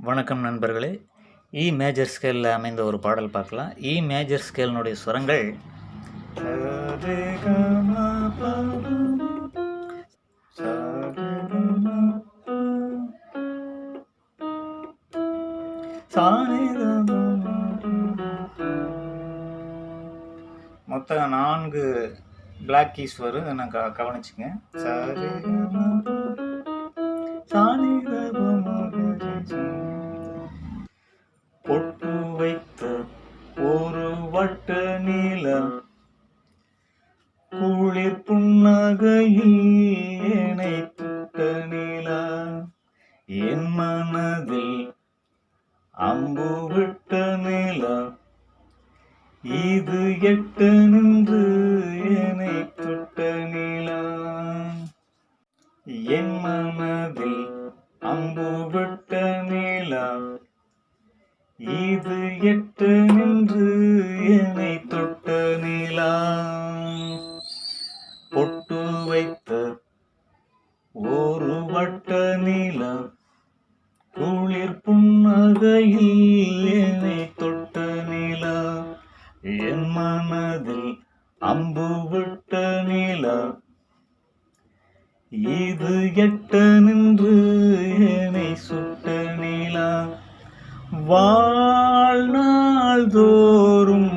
வணக்கம் நண்பர்களே. இ மேஜர் ஸ்கேலில் அமைந்த ஒரு பாடல் பார்க்கலாம். இ மேஜர் ஸ்கேலினுடைய சுரங்கள் மொத்தம் 4 பிளாக் கீஸ் வரும். இதை நான் கவனிச்சுங்க. பொட்டு வைத்த ஒரு வட்ட நீலம் குளிர் புன்னகையில் என்னை தொட்ட நிலா, என் மனதில் அம்பு விட்ட நிலா, இது எட்டு நின்று என்னை தொட்ட நிலா, என் மனதில் அம்பு விட்ட நிலா, இது எட்டு நின்று என்னை தொட்ட நிலா, பொட்டு வைத்த ஒரு வட்ட நிலா, குளிர் புன்னகையில் என்னை தொட்ட நிலா, என் மனதில் அம்பு விட்ட நிலா, இது எட்ட நின்று என்னை சுட்ட நிலா, வாழ்நாள் தோறும்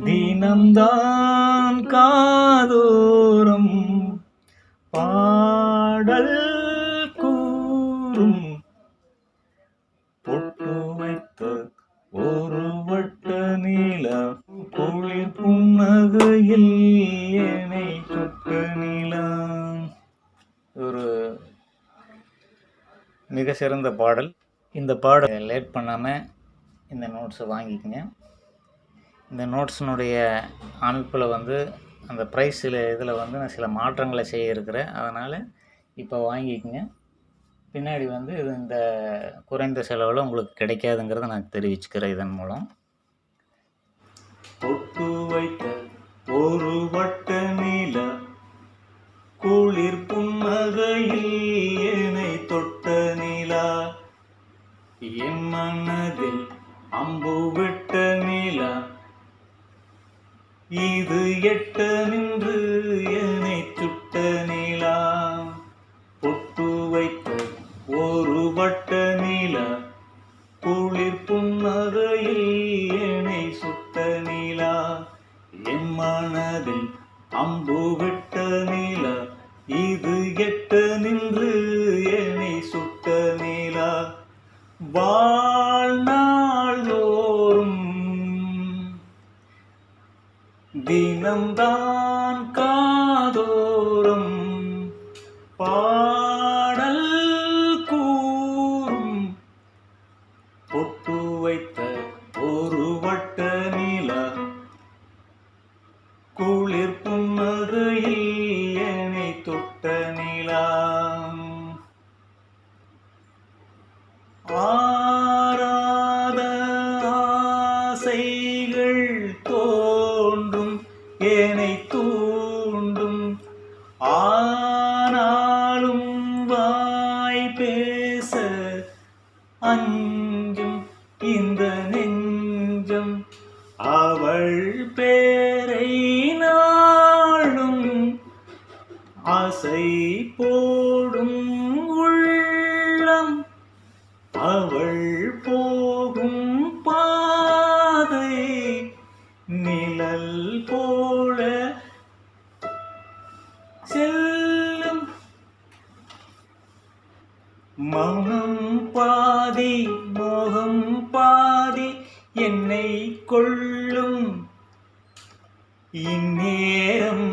தினம்தான் காதோறும் பாடல் கூறும், பொட்டு வைத்த ஒரு வட்ட நிலா, குளிர் புன்னகையில் என்னை சுட்ட நிலா. ஒரு மிக சிறந்த பாடல். இந்த பாடல் லேட் பண்ணாமல் இந்த நோட்ஸை வாங்கிக்கங்க. இந்த நோட்ஸினுடைய அமைப்பில் அந்த ப்ரைஸில் இதில் நான் சில மாற்றங்களை செய்ய இருக்கிறேன். அதனால் இப்போ வாங்கிக்கங்க. பின்னாடி இது இந்த குறைந்த செலவில் உங்களுக்கு கிடைக்காதுங்கிறத நான் தெரிவிச்சுக்கிறேன் இதன் மூலம். பொட்டு வைத்த ஒரு வட்ட நிலா, குளிர் புன்னகையில் என்னை தொட்ட நிலா, என் மனதில் அம்பு விட்ட நிலா, இது எட்ட நின்று என்னை சுட்ட நிலா, பொட்டு வைத்த ஒரு வட்ட நிலா, குளிர் புன்னகையில் என்னை சுட்ட நிலா, என் மனதில் அம்பு விட்ட நிலா, இது எட்ட நின்று என்னை சுட்ட நிலா, வாழ்நாள் தோறும் தினம்தான் காதோறும் பாடல் கூறும், பொட்டு வைத்த ஒரு வட்ட நிலா, குளிர் புன்னகையில் என்னை தொட்ட நிலா, ஆராத ஆசைகள் தோன்றும் என்னை தூண்டும், ஆனாலும் வாய் பேச அஞ்சும் இந்த நெஞ்சம், அவள் பேரை நாளும் ஆசை போடும் உள்ளம், அவள் போகும் பாதை நிழல் போல செல்லும், மௌனம் பாதி மோகம் பாதி என்னை கொள்ளும், இந்நேரம்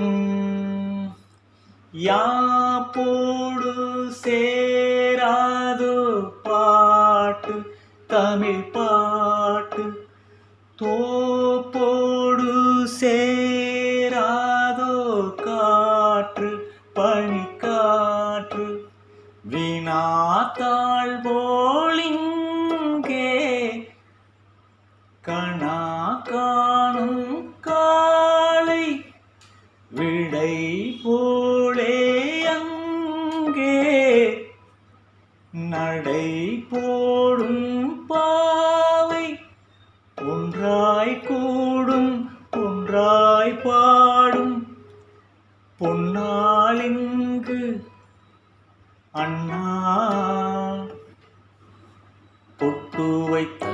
யாப்போடு சேராதோ பாட்டு, தமிழ் பாட்டு, தோப்போடு சேராதோ காற்று, பனிக்காற்று, வினாத்தாள் போலிங்கே கணா காணும் காலை, விடை போலே அங்கே நடை போடும் பாவை ஒன்றாய் கூடும் ஒன்றாய் பாடும் பொன்னாளிங்கு அண்ணா பொட்டு வைத்த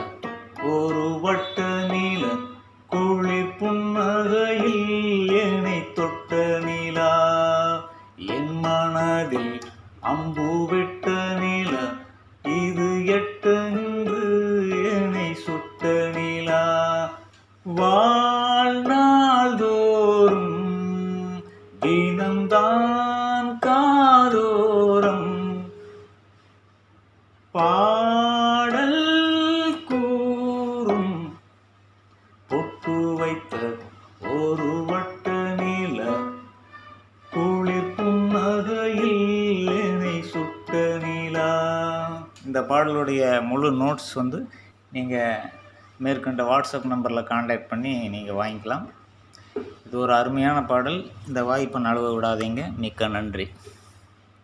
ஒரு வட்ட நீல குளிர் புன்னகையில் என்னை தொட்ட நிலா என் மனதில் அம்பு விட்ட நிலா இது எட்டென்று என்னை சுட்ட நிலா வாழ்நாள் தோறும் தினம்தான் காதோரம் பாடல் கூறும் பொட்டு வைத்த ஒரு வட்ட நீல குளிர் புன்னகையில் என்னை சுட்ட நிலா. இந்த பாடலுடைய முழு நோட்ஸ் வந்து நீங்கள் மேற்கண்ட வாட்ஸ்அப் நம்பரில் காண்டாக்ட் பண்ணி நீங்கள் வாங்கிக்கலாம். இது ஒரு அருமையான பாடல். இந்த வாய்ப்பை நழுவ விடாதீங்க. மிக்க நன்றி.